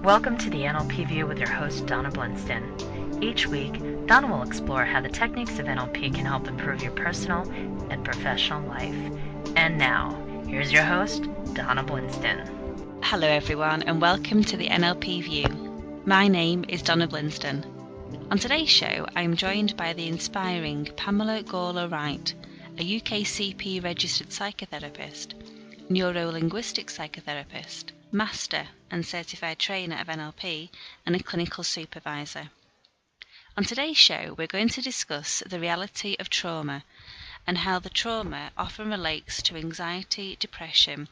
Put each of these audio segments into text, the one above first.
Welcome to the NLP View with your host, Donna Blinston. Each week, Donna will explore how the techniques of NLP can help improve your personal and professional life. And now, here's your host, Donna Blinston. Hello everyone and welcome to the NLP View. My name is Donna Blinston. On today's show, I am joined by the inspiring Pamela Gawler-Wright, a UK CP registered psychotherapist, Neuro linguistic psychotherapist, master and certified trainer of NLP, and a clinical supervisor. On today's show, we're going to discuss the reality of trauma and how the trauma often relates to anxiety, depression,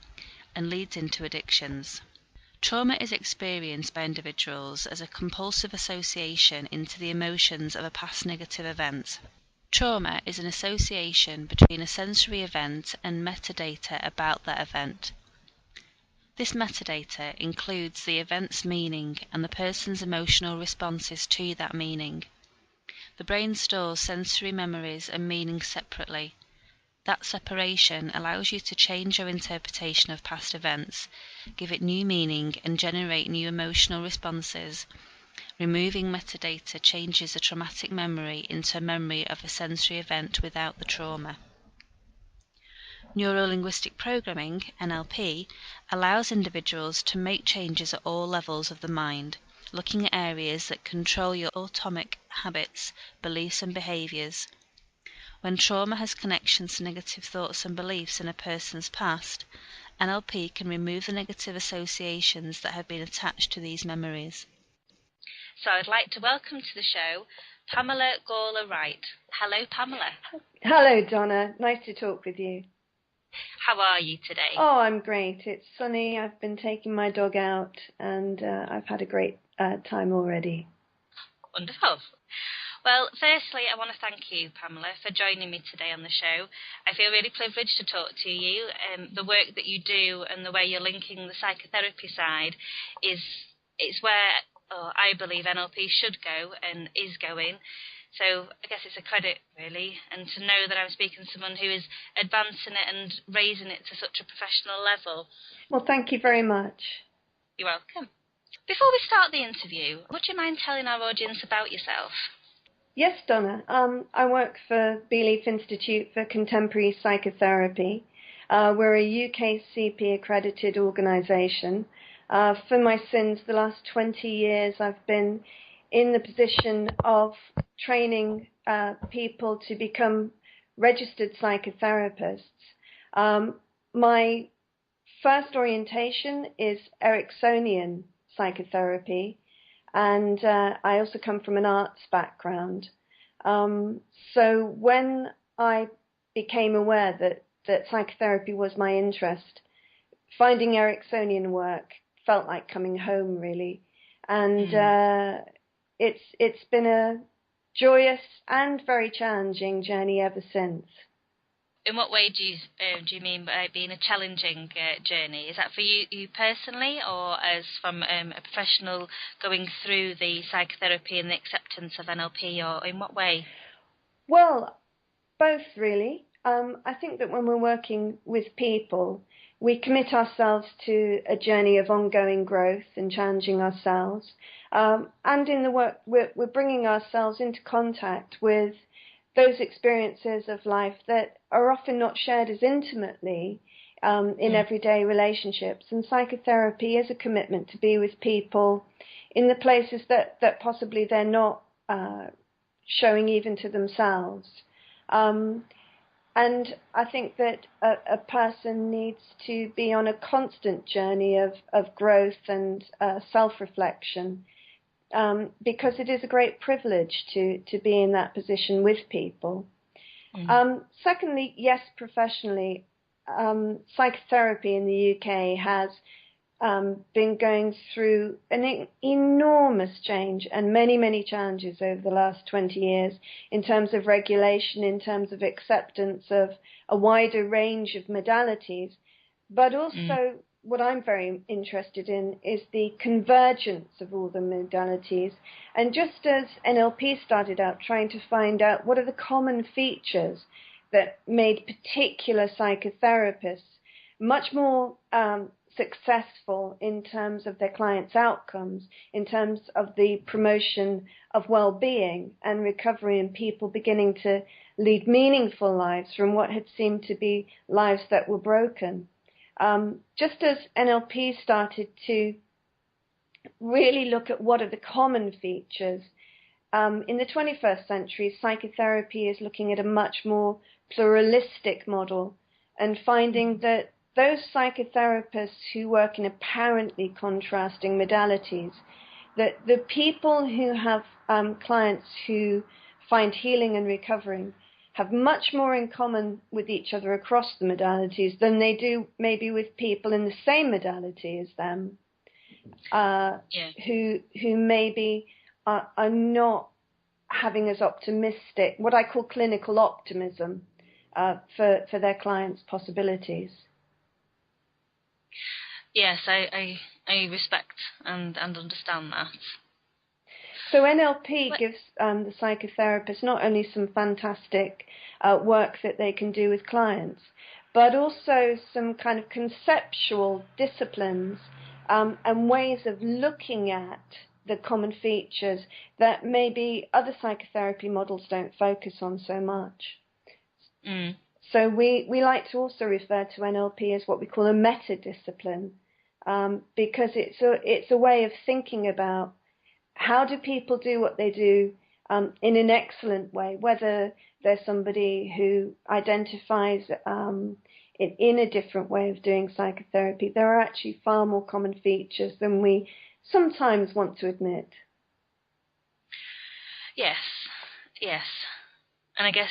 and leads into addictions. Trauma is experienced by individuals as a compulsive association into the emotions of a past negative event. Trauma is an association between a sensory event and metadata about that event. This metadata includes the event's meaning and the person's emotional responses to that meaning. The brain stores sensory memories and meanings separately. That separation allows you to change your interpretation of past events, give it new meaning, and generate new emotional responses. Removing metadata changes a traumatic memory into a memory of a sensory event without the trauma. Neuro-linguistic programming, NLP, allows individuals to make changes at all levels of the mind, looking at areas that control your autonomic habits, beliefs and behaviours. When trauma has connections to negative thoughts and beliefs in a person's past, NLP can remove the negative associations that have been attached to these memories. So I'd like to welcome to the show Pamela Gawler-Wright. Hello, Pamela. Hello, Donna. Nice to talk with you. How are you today? Oh, I'm great. It's sunny. I've been taking my dog out and I've had a great time already. Wonderful. Well, firstly, I want to thank you, Pamela, for joining me today on the show. I feel really privileged to talk to you. The work that you do and the way you're linking the psychotherapy side is where I believe NLP should go and is going. So I guess it's a credit, really, and to know that I'm speaking to someone who is advancing it and raising it to such a professional level. Well, thank you very much. You're welcome. Before we start the interview, would you mind telling our audience about yourself? Yes, Donna. I work for Belief Institute for Contemporary Psychotherapy. We're a UK CP accredited organisation. For my sins, the last 20 years I've been in the position of training people to become registered psychotherapists. My first orientation is Ericksonian psychotherapy, and I also come from an arts background. So when I became aware that psychotherapy was my interest, finding Ericksonian work felt like coming home, really. And it's been a joyous and very challenging journey ever since. In what way do you mean by being a challenging journey? Is that for you personally, or as from a professional going through the psychotherapy and the acceptance of NLP, or in what way? Well, both really. I think that when we're working with people, we commit ourselves to a journey of ongoing growth and challenging ourselves. And in the work, we're bringing ourselves into contact with those experiences of life that are often not shared as intimately in everyday relationships. And psychotherapy is a commitment to be with people in the places that possibly they're not showing even to themselves. And I think that a person needs to be on a constant journey of growth and self-reflection, because it is a great privilege to be in that position with people. Secondly, yes, professionally, psychotherapy in the UK has been going through an enormous change and many, many challenges over the last 20 years in terms of regulation, in terms of acceptance of a wider range of modalities, but also what I'm very interested in is the convergence of all the modalities. And just as NLP started out trying to find out what are the common features that made particular psychotherapists much more successful in terms of their clients' outcomes, in terms of the promotion of well-being and recovery, and people beginning to lead meaningful lives from what had seemed to be lives that were broken. Just as NLP started to really look at what are the common features, in the 21st century, psychotherapy is looking at a much more pluralistic model and finding that those psychotherapists who work in apparently contrasting modalities, that the people who have clients who find healing and recovering have much more in common with each other across the modalities than they do maybe with people in the same modality as them, who maybe are not having as optimistic, what I call clinical optimism, for their clients' possibilities. Yes, I respect and understand that. So NLP gives the psychotherapist not only some fantastic work that they can do with clients, but also some kind of conceptual disciplines and ways of looking at the common features that maybe other psychotherapy models don't focus on so much. Mm. So we like to also refer to NLP as what we call a meta-discipline, because it's a way of thinking about how do people do what they do in an excellent way, whether they're somebody who identifies in a different way of doing psychotherapy. There are actually far more common features than we sometimes want to admit. Yes. And I guess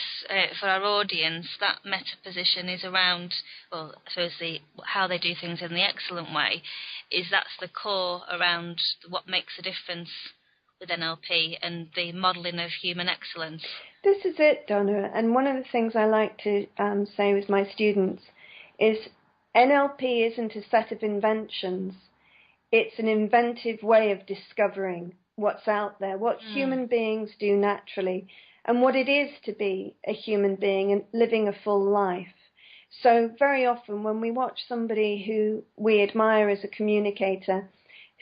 for our audience, that meta position is around, well, I suppose how they do things in the excellent way, that's the core around what makes a difference with NLP and the modelling of human excellence. This is it, Donna. And one of the things I like to say with my students is NLP isn't a set of inventions. It's an inventive way of discovering what's out there, what human beings do naturally, and what it is to be a human being and living a full life. So very often when we watch somebody who we admire as a communicator,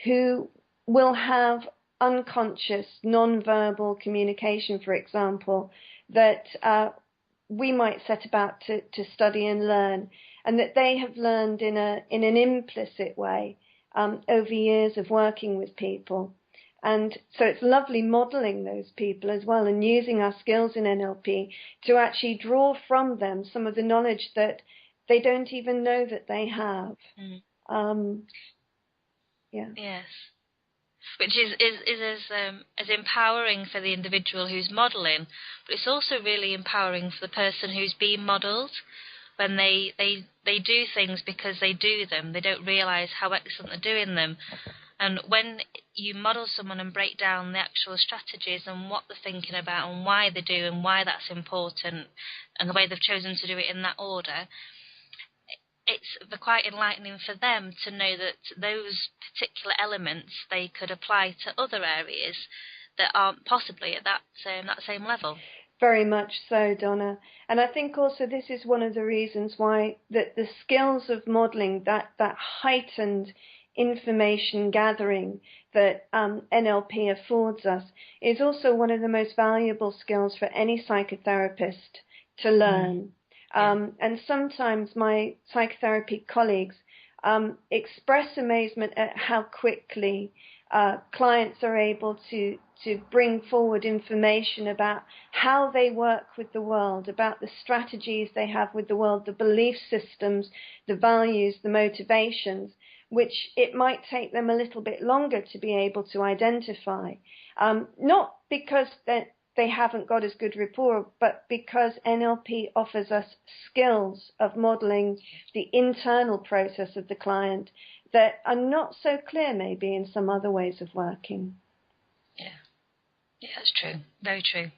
who will have unconscious, non-verbal communication, for example, that we might set about to study and learn, and that they have learned in an implicit way over years of working with people. And so it's lovely modelling those people as well and using our skills in NLP to actually draw from them some of the knowledge that they don't even know that they have. Yes. Which is as empowering for the individual who's modelling, but it's also really empowering for the person who's being modelled. When they do things because they do them, they don't realise how excellent they're doing them. And when you model someone and break down the actual strategies and what they're thinking about and why they do and why that's important and the way they've chosen to do it in that order, it's quite enlightening for them to know that those particular elements they could apply to other areas that aren't possibly at that same level. Very much so, Donna. And I think also this is one of the reasons why the skills of modelling, that heightened information gathering that NLP affords us, is also one of the most valuable skills for any psychotherapist to learn. And sometimes my psychotherapy colleagues express amazement at how quickly clients are able to bring forward information about how they work with the world, about the strategies they have with the world, the belief systems, the values, the motivations, which it might take them a little bit longer to be able to identify. Not because they haven't got as good rapport, but because NLP offers us skills of modelling the internal process of the client that are not so clear maybe in some other ways of working. Yeah, that's true. Very true.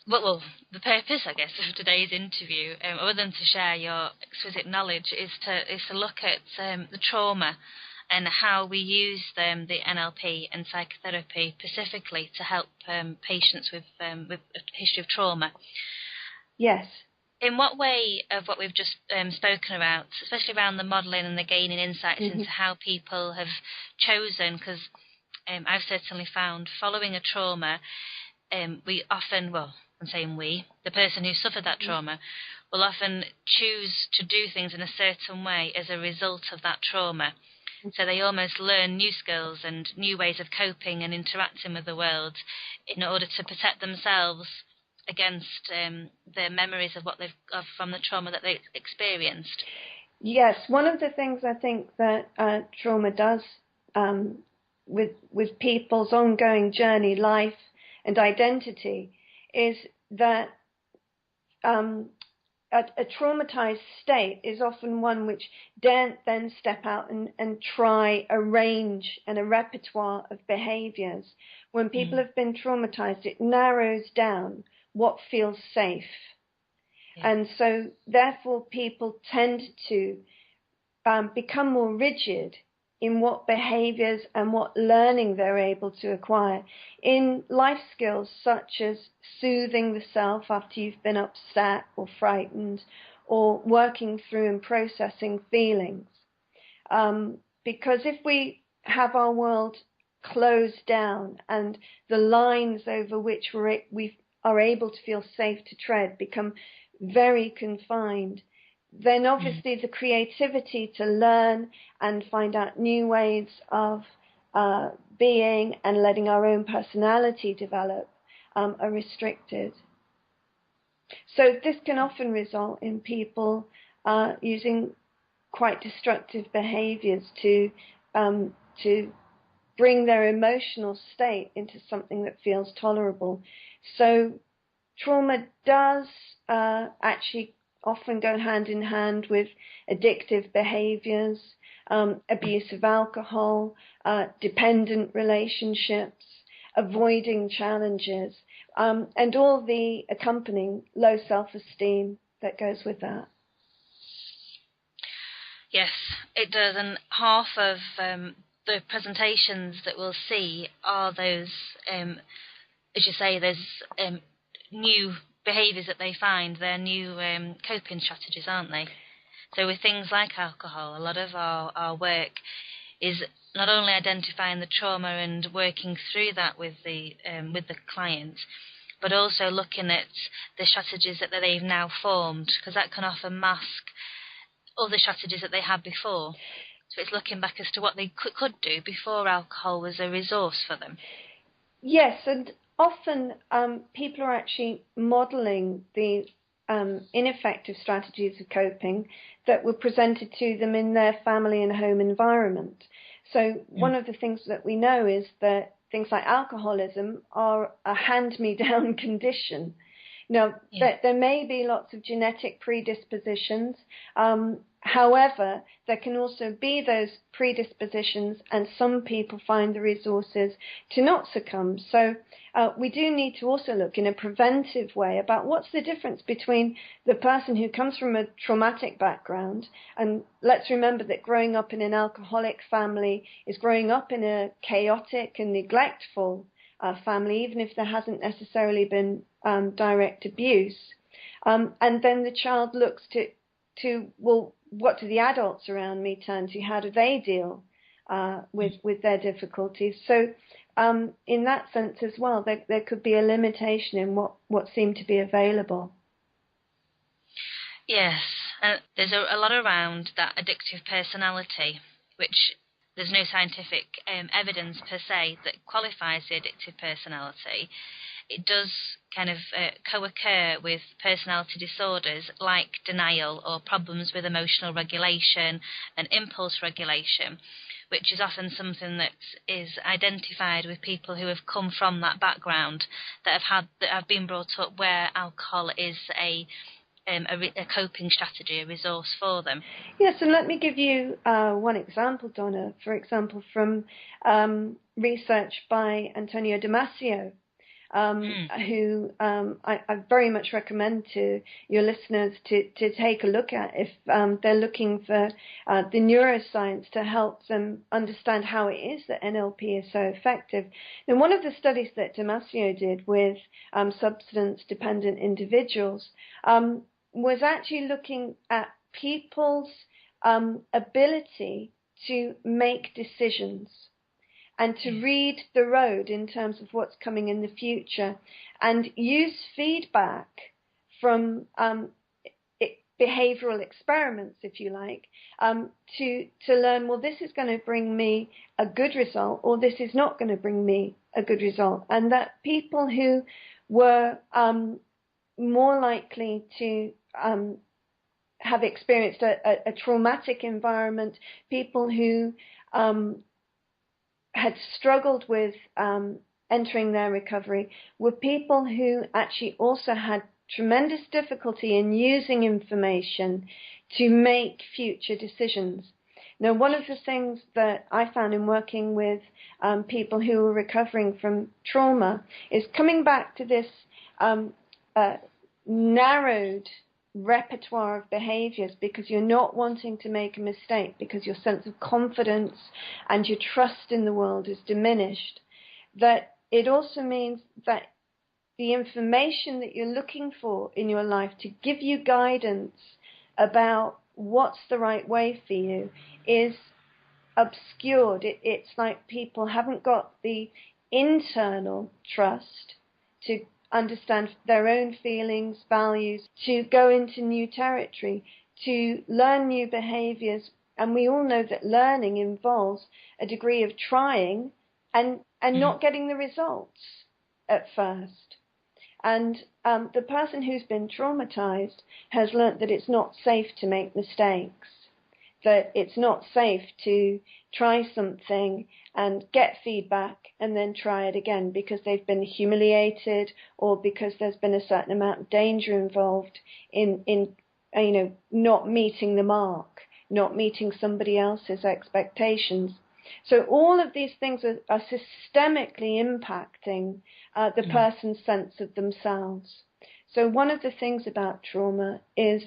Well, the purpose, I guess, of today's interview, other than to share your exquisite knowledge, is to look at the trauma and how we use the NLP and psychotherapy specifically to help patients with a history of trauma. Yes. In what way of what we've just spoken about, especially around the modelling and the gaining insights into how people have chosen, because I've certainly found following a trauma, we often, well, I'm saying we, the person who suffered that trauma, will often choose to do things in a certain way as a result of that trauma. So they almost learn new skills and new ways of coping and interacting with the world in order to protect themselves against the memories of what from the trauma that they experienced. Yes, one of the things I think that trauma does with people's ongoing journey, life, and identity is that a traumatized state is often one which daren't then step out and try a range and a repertoire of behaviors. When people have been traumatized, it narrows down what feels safe. Yeah. And so therefore people tend to become more rigid in what behaviors and what learning they're able to acquire in life skills such as soothing the self after you've been upset or frightened, or working through and processing feelings. Because if we have our world closed down and the lines over which we are able to feel safe to tread become very confined, then obviously the creativity to learn and find out new ways of being and letting our own personality develop are restricted. So this can often result in people using quite destructive behaviors to bring their emotional state into something that feels tolerable. So trauma does actually often go hand in hand with addictive behaviors, abuse of alcohol, dependent relationships, avoiding challenges, and all the accompanying low self-esteem that goes with that. Yes, it does, and half of the presentations that we'll see are those, as you say, there's new behaviours that they find. They're new coping strategies, aren't they? So with things like alcohol, a lot of our work is not only identifying the trauma and working through that with the client, but also looking at the strategies that they've now formed, because that can often mask other strategies that they had before. So it's looking back as to what they could do before alcohol was a resource for them. Yes, and often people are actually modelling the ineffective strategies of coping that were presented to them in their family and home environment. So one of the things that we know is that things like alcoholism are a hand-me-down condition. Now, there may be lots of genetic predispositions. However, there can also be those predispositions, and some people find the resources to not succumb. So we do need to also look in a preventive way about what's the difference between the person who comes from a traumatic background, and let's remember that growing up in an alcoholic family is growing up in a chaotic and neglectful family, even if there hasn't necessarily been direct abuse. And then the child looks to, well, what do the adults around me turn to? How do they deal with their difficulties? So in that sense as well, there could be a limitation in what seemed to be available. Yes, there's a lot around that addictive personality, which there's no scientific evidence per se that qualifies the addictive personality. It does kind of co-occur with personality disorders like denial or problems with emotional regulation and impulse regulation, which is often something that is identified with people who have come from that background, that have been brought up where alcohol is a coping strategy, a resource for them. Yes, and let me give you one example, Donna. For example, from research by Antonio Damasio, who I very much recommend to your listeners to take a look at if they're looking for the neuroscience to help them understand how it is that NLP is so effective. And one of the studies that Damasio did with substance-dependent individuals was actually looking at people's ability to make decisions and to read the road in terms of what's coming in the future, and use feedback from behavioural experiments, if you like, to learn, well, this is going to bring me a good result, or this is not going to bring me a good result. And that people who were more likely to have experienced a traumatic environment, people who had struggled with entering their recovery, were people who actually also had tremendous difficulty in using information to make future decisions. Now, one of the things that I found in working with people who were recovering from trauma is coming back to this narrowed repertoire of behaviours, because you're not wanting to make a mistake, because your sense of confidence and your trust in the world is diminished. That it also means that the information that you're looking for in your life to give you guidance about what's the right way for you is obscured. It's like people haven't got the internal trust to understand their own feelings, values, to go into new territory, to learn new behaviours. And we all know that learning involves a degree of trying and not getting the results at first. And the person who's been traumatized has learnt that it's not safe to make mistakes, that it's not safe to try something and get feedback and then try it again, because they've been humiliated, or because there's been a certain amount of danger involved in not meeting the mark, not meeting somebody else's expectations. So all of these things are systemically impacting the person's sense of themselves. So one of the things about trauma is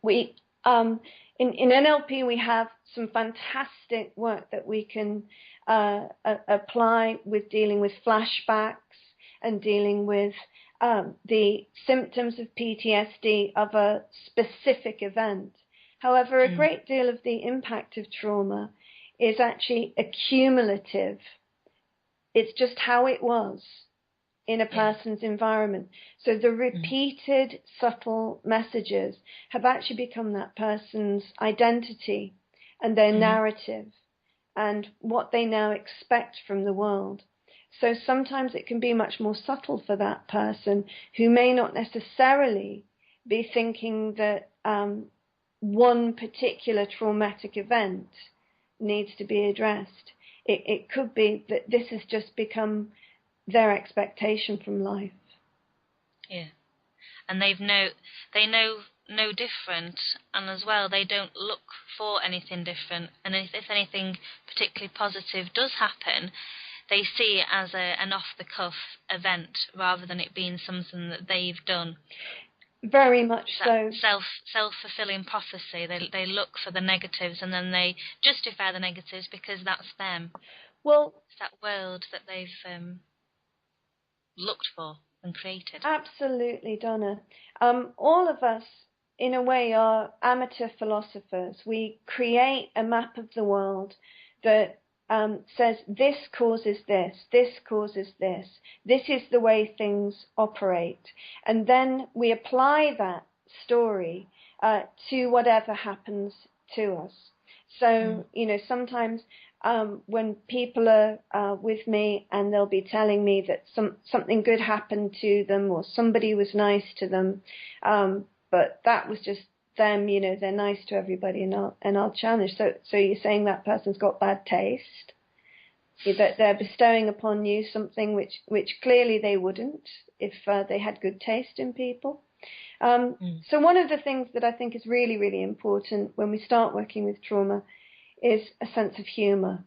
we, in NLP, we have some fantastic work that we can apply with dealing with flashbacks and dealing with the symptoms of PTSD of a specific event. However, a great deal of the impact of trauma is actually accumulative. It's just how it was in a person's environment. So the repeated subtle messages have actually become that person's identity and their narrative and what they now expect from the world. So sometimes it can be much more subtle for that person who may not necessarily be thinking that one particular traumatic event needs to be addressed. It could be that this has just become their expectation from life. Yeah, and they know no different, and as well they don't look for anything different. And if anything particularly positive does happen, they see it as an off-the-cuff event rather than it being something that they've done. Very much so. Self-fulfilling prophecy. They look for the negatives and then they justify the negatives because that's them. Well, it's that world that they've looked for and created. Absolutely, Donna. All of us, in a way, are amateur philosophers. We create a map of the world that says this causes this, this causes this, this is the way things operate. And then we apply that story to whatever happens to us. So, sometimes when people are with me and they'll be telling me that something good happened to them or somebody was nice to them, but that was just them, they're nice to everybody, and I'll challenge. So you're saying that person's got bad taste, that they're bestowing upon you something which clearly they wouldn't if they had good taste in people. So one of the things that I think is really, really important when we start working with trauma is a sense of humour,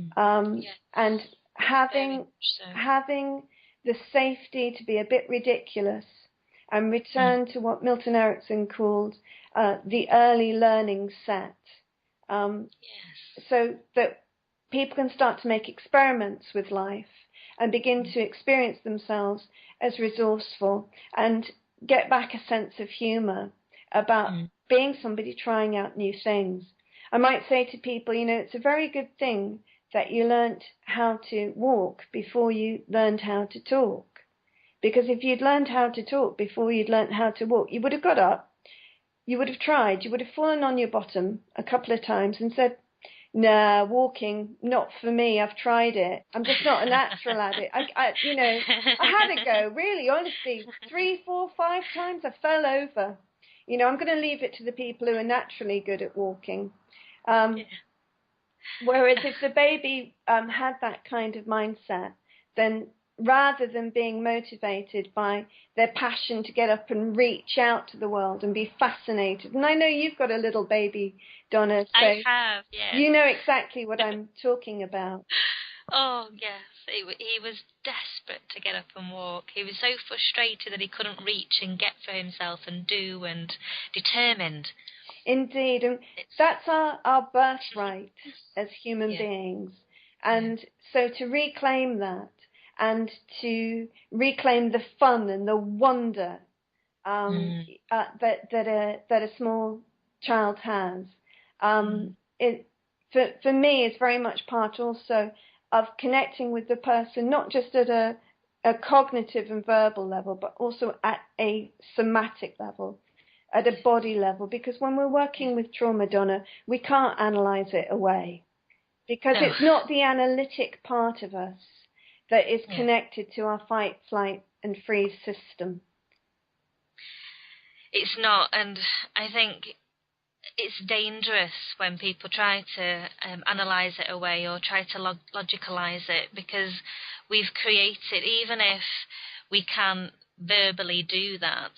and having the safety to be a bit ridiculous and return to what Milton Erickson called the early learning set, so that people can start to make experiments with life and begin to experience themselves as resourceful. And get back a sense of humour about being somebody trying out new things. I might say to people, it's a very good thing that you learnt how to walk before you learned how to talk. Because if you'd learned how to talk before you'd learnt how to walk, you would have got up, you would have tried, you would have fallen on your bottom a couple of times and said, nah, walking, not for me, I've tried it. I'm just not a natural at it. I had a go, really, honestly, 3, 4, 5 times I fell over. I'm going to leave it to the people who are naturally good at walking. Whereas if the baby had that kind of mindset, then rather than being motivated by their passion to get up and reach out to the world and be fascinated, and I know you've got a little baby, Donna, so I have, yeah. You know exactly what I'm talking about. Oh, yes. He was desperate to get up and walk. He was so frustrated that he couldn't reach and get for himself and do, and determined. Indeed, and that's our birthright as human beings. And so to reclaim that, and to reclaim the fun and the wonder that a small child has, for me is very much part also of connecting with the person, not just at a cognitive and verbal level, but also at a somatic level, at a body level. Because when we're working with trauma, Donna, we can't analyze it away, because it's not the analytic part of us that is connected to our fight, flight, and freeze system. It's not, and I think it's dangerous when people try to analyse it away or try to logicalise it, because we've created, even if we can verbally do that,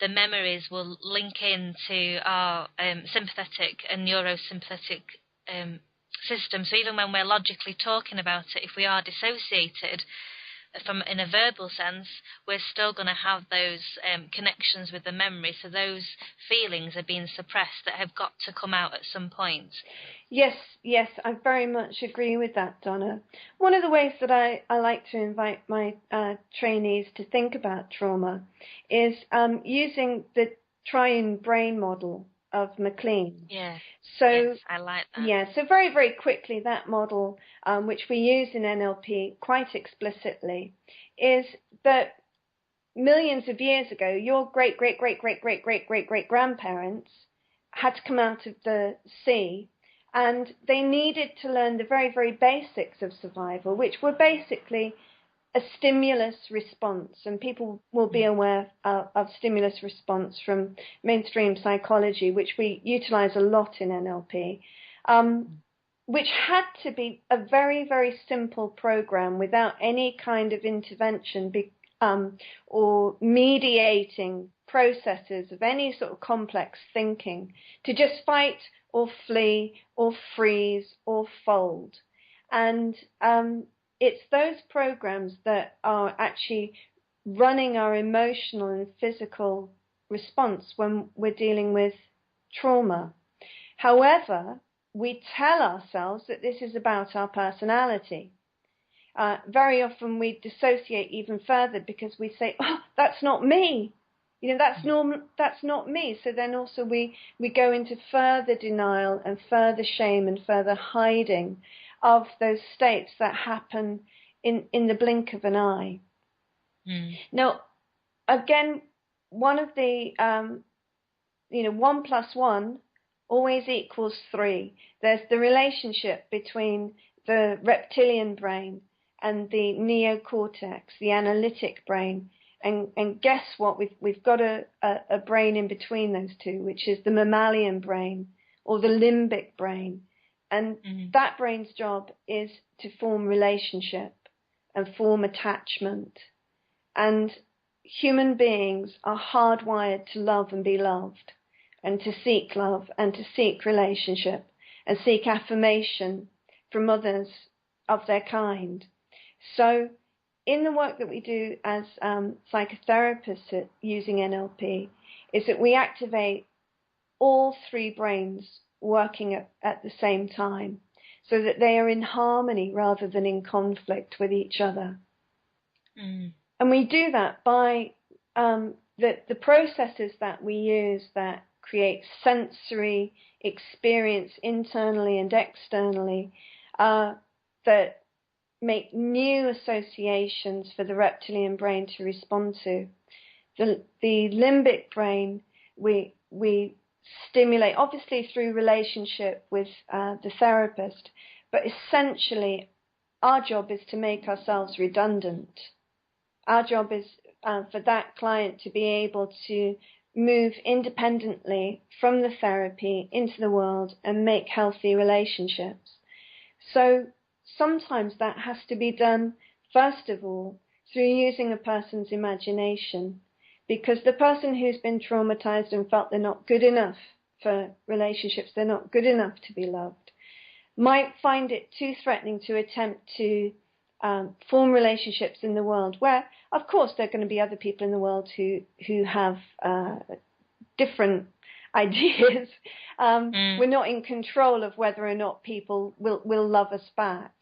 the memories will link into our sympathetic and neurosympathetic system. So even when we're logically talking about it, if we are dissociated from in a verbal sense, we're still going to have those connections with the memory. So those feelings are being suppressed that have got to come out at some point. Yes, I very much agree with that, Donna. One of the ways that I like to invite my trainees to think about trauma is using the triune brain model of MacLean. Yeah. So yes, I like that. Yeah, so very, very quickly, that model, which we use in NLP quite explicitly, is that millions of years ago, your great-great-great-great-great-great-great-great-grandparents had to come out of the sea, and they needed to learn the very, very basics of survival, which were basically a stimulus response. And people will be aware of stimulus response from mainstream psychology, which we utilize a lot in NLP, which had to be a very, very simple program without any kind of intervention or mediating processes of any sort of complex thinking, to just fight or flee or freeze or fold. And it's those programs that are actually running our emotional and physical response when we're dealing with trauma. However, we tell ourselves that this is about our personality. Very often we dissociate even further because we say, oh, that's not me. That's not me. So then also we go into further denial and further shame and further hiding of those states that happen in the blink of an eye. Now, again, one of the, 1 + 1 always equals 3. There's the relationship between the reptilian brain and the neocortex, the analytic brain. And guess what? We've got a brain in between those two, which is the mammalian brain or the limbic brain. And that brain's job is to form relationship and form attachment. And human beings are hardwired to love and be loved, and to seek love and to seek relationship and seek affirmation from others of their kind. So in the work that we do as psychotherapists using NLP, is that we activate all 3 brains working at the same time, so that they are in harmony rather than in conflict with each other. And we do that by the processes that we use that create sensory experience internally and externally that make new associations for the reptilian brain to respond to. The limbic brain, we stimulate, obviously through relationship with the therapist, but essentially our job is to make ourselves redundant. Our job is for that client to be able to move independently from the therapy into the world and make healthy relationships. So sometimes that has to be done, first of all, through using a person's imagination, because the person who's been traumatized and felt they're not good enough for relationships, they're not good enough to be loved, might find it too threatening to attempt to form relationships in the world, where, of course, there are going to be other people in the world who have different ideas. We're not in control of whether or not people will love us back.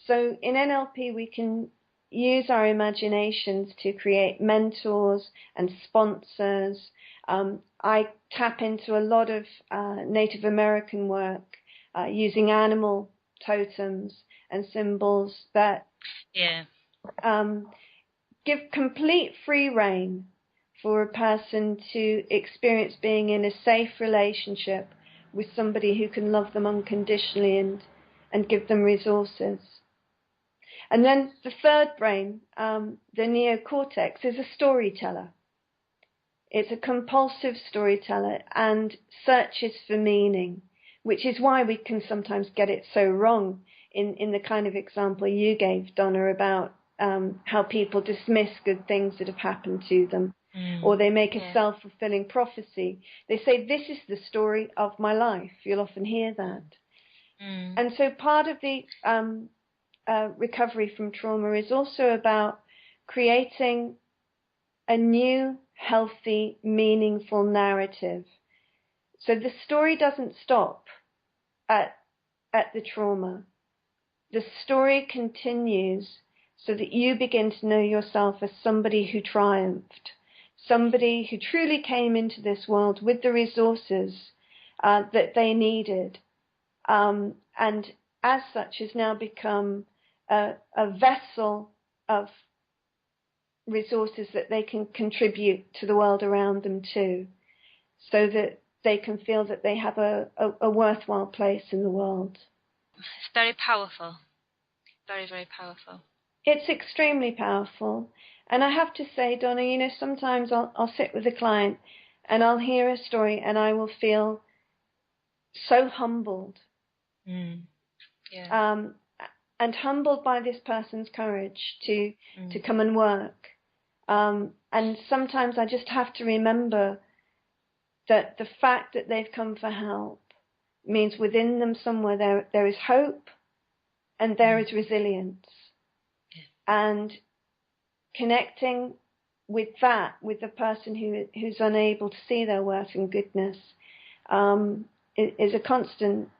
So in NLP, we can use our imaginations to create mentors and sponsors. I tap into a lot of Native American work using animal totems and symbols that give complete free rein for a person to experience being in a safe relationship with somebody who can love them unconditionally and give them resources. And then the third brain, the neocortex, is a storyteller. It's a compulsive storyteller and searches for meaning, which is why we can sometimes get it so wrong in the kind of example you gave, Donna, about how people dismiss good things that have happened to them, or they make a self-fulfilling prophecy. They say, this is the story of my life. You'll often hear that. And so part of the recovery from trauma is also about creating a new, healthy, meaningful narrative. So the story doesn't stop at the trauma. The story continues so that you begin to know yourself as somebody who triumphed, somebody who truly came into this world with the resources that they needed, and as such has now become a vessel of resources that they can contribute to the world around them too, so that they can feel that they have a worthwhile place in the world. It's very powerful. Very, very powerful. It's extremely powerful. And I have to say, Donna, sometimes I'll sit with a client and I'll hear a story and I will feel so humbled. And humbled by this person's courage to come and work. And sometimes I just have to remember that the fact that they've come for help means within them somewhere there is hope and there is resilience. And connecting with the person who's unable to see their worth and goodness is a constant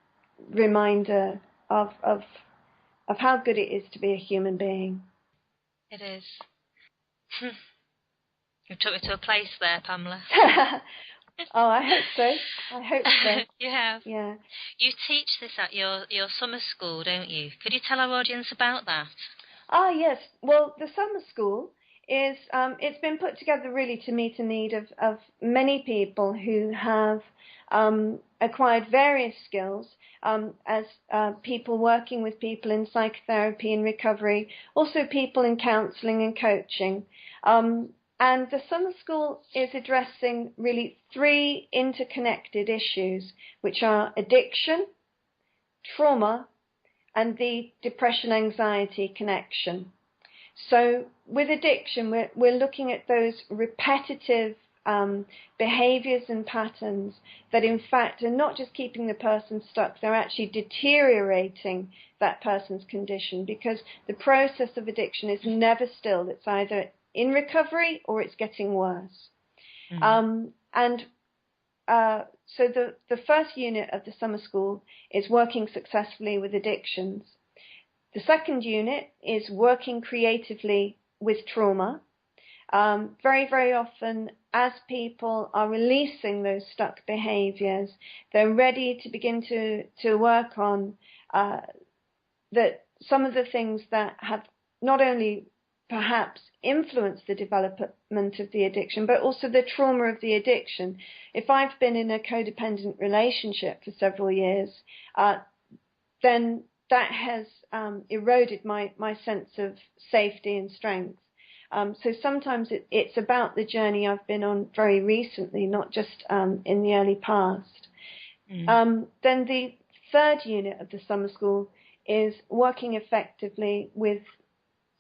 reminder of how good it is to be a human being. It is. You took me to a place there, Pamela. Oh, I hope so. You have. Yeah. You teach this at your summer school, don't you? Could you tell our audience about that? Ah, yes. Well, the summer school is, it's been put together really to meet a need of many people who have acquired various skills as people working with people in psychotherapy and recovery, also people in counselling and coaching. And the summer school is addressing really 3 interconnected issues, which are addiction, trauma, and the depression-anxiety connection. So with addiction, we're looking at those repetitive behaviours and patterns that in fact are not just keeping the person stuck, they're actually deteriorating that person's condition, because the process of addiction is never still. It's either in recovery or it's getting worse. So the first unit of the summer school is working successfully with addictions. The second unit is working creatively with trauma. Very, very often as people are releasing those stuck behaviours, they're ready to begin to work on that some of the things that have not only perhaps influenced the development of the addiction, but also the trauma of the addiction. If I've been in a codependent relationship for several years, then that has eroded my sense of safety and strength. So sometimes it's about the journey I've been on very recently, not just in the early past. Then the third unit of the summer school is working effectively with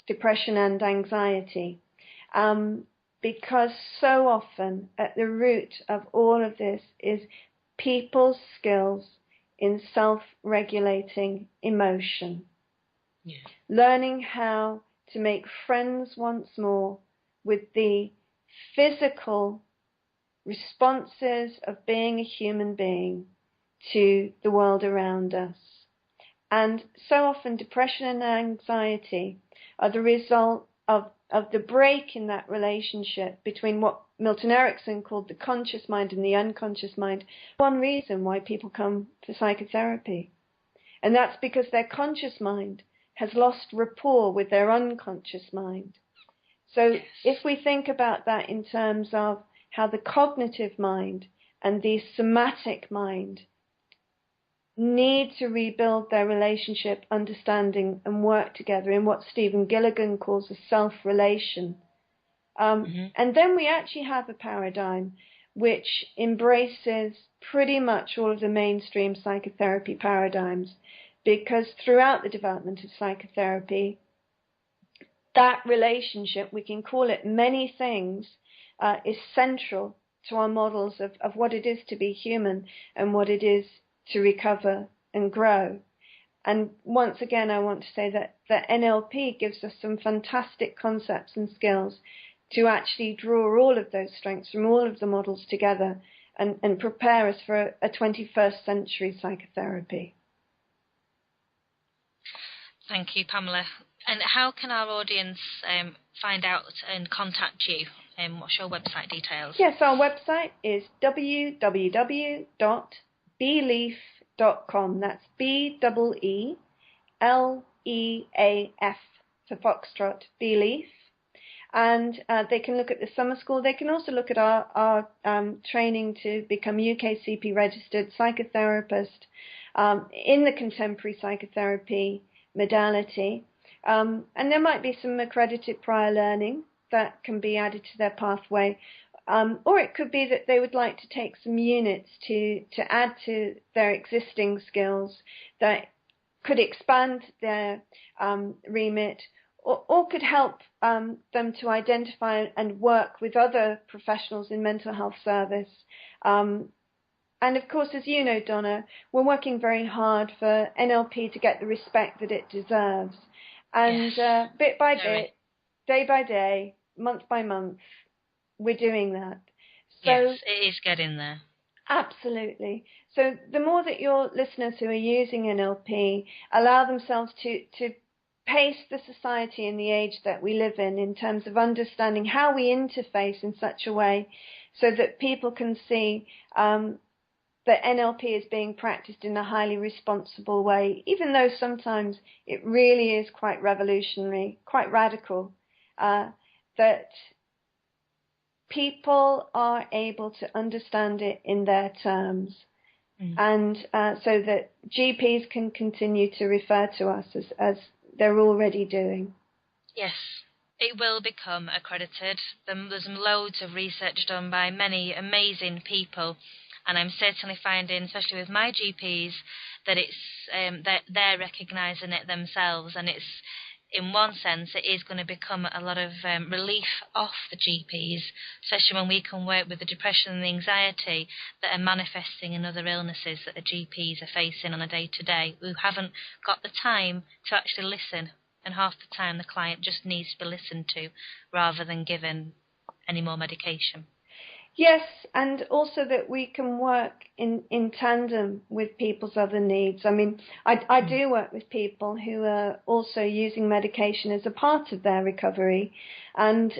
depression and anxiety, because so often at the root of all of this is people's skills in self-regulating emotion, learning how to make friends once more with the physical responses of being a human being to the world around us. And so often depression and anxiety are the result of the break in that relationship between what Milton Erickson called the conscious mind and the unconscious mind. One reason why people come for psychotherapy. And that's because their conscious mind has lost rapport with their unconscious mind. So if we think about that in terms of how the cognitive mind and the somatic mind need to rebuild their relationship, understanding, and work together in what Stephen Gilligan calls a self-relation. And then we actually have a paradigm which embraces pretty much all of the mainstream psychotherapy paradigms, because throughout the development of psychotherapy, that relationship, we can call it many things, is central to our models of what it is to be human and what it is to recover and grow. And once again, I want to say that NLP gives us some fantastic concepts and skills to actually draw all of those strengths from all of the models together and prepare us for a 21st century psychotherapy. Thank you, Pamela. And how can our audience find out and contact you? What's your website details? Yes, our website is www.beleaf.com. That's BEELEAF for Foxtrot, Beleaf. And they can look at the summer school. They can also look at our training to become UKCP registered psychotherapist in the contemporary psychotherapy modality. And there might be some accredited prior learning that can be added to their pathway. Or it could be that they would like to take some units to add to their existing skills that could expand their remit, or could help them to identify and work with other professionals in mental health service. And of course, as you know, Donna, we're working very hard for NLP to get the respect that it deserves. And bit by bit, day by day, month by month, we're doing that. So, yes, it is getting there. Absolutely. So the more that your listeners who are using NLP allow themselves to pace the society and the age that we live in terms of understanding how we interface in such a way so that people can see that NLP is being practiced in a highly responsible way, even though sometimes it really is quite revolutionary, quite radical, that people are able to understand it in their terms. And so that GPs can continue to refer to us as they're already doing. Yes, it will become accredited. There's loads of research done by many amazing people, and I'm certainly finding, especially with my GPs, that it's that they're recognising it themselves, and it's, in one sense, it is going to become a lot of relief off the GPs, especially when we can work with the depression and the anxiety that are manifesting in other illnesses that the GPs are facing on a day-to-day, who haven't got the time to actually listen, and half the time the client just needs to be listened to rather than given any more medication. Yes, and also that we can work in tandem with people's other needs. I mean, I do work with people who are also using medication as a part of their recovery. And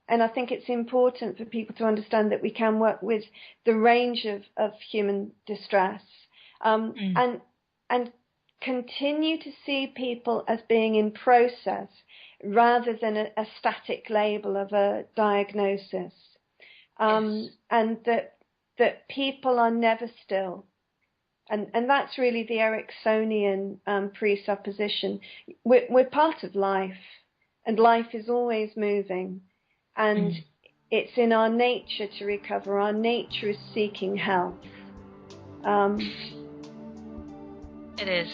And I think it's important for people to understand that we can work with the range of human distress, and continue to see people as being in process rather than a static label of a diagnosis. And that people are never still. And that's really the Ericksonian presupposition. We're part of life, and life is always moving. And it's in our nature to recover. Our nature is seeking health. It is.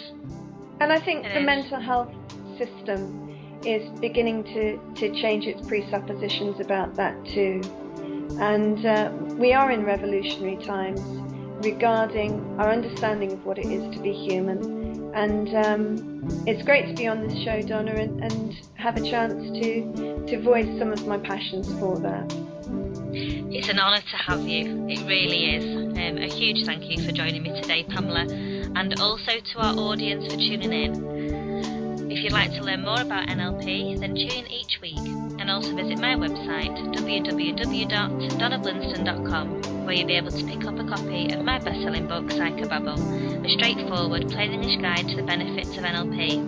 And I think the mental health system is beginning to change its presuppositions about that too. And we are in revolutionary times regarding our understanding of what it is to be human. And it's great to be on this show, Donna, and have a chance to voice some of my passions for that. It's an honour to have you. It really is. A huge thank you for joining me today, Pamela, and also to our audience for tuning in. If you'd like to learn more about NLP, then tune in each week, and also visit my website www.donnablinston.com, where you'll be able to pick up a copy of my best-selling book, Psychobabble, a straightforward, plain English guide to the benefits of NLP.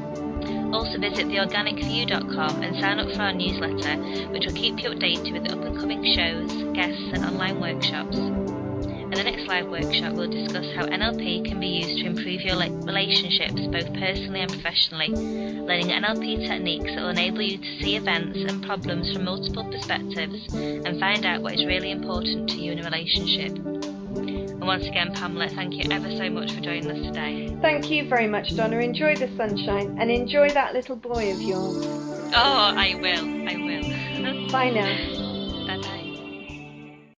Also visit theorganicview.com and sign up for our newsletter, which will keep you updated with the up-and-coming shows, guests and online workshops. In the next live workshop, we'll discuss how NLP can be used to improve your relationships both personally and professionally, learning NLP techniques that will enable you to see events and problems from multiple perspectives and find out what is really important to you in a relationship. And once again, Pamela, thank you ever so much for joining us today. Thank you very much, Donna. Enjoy the sunshine and enjoy that little boy of yours. Oh, I will. Bye now.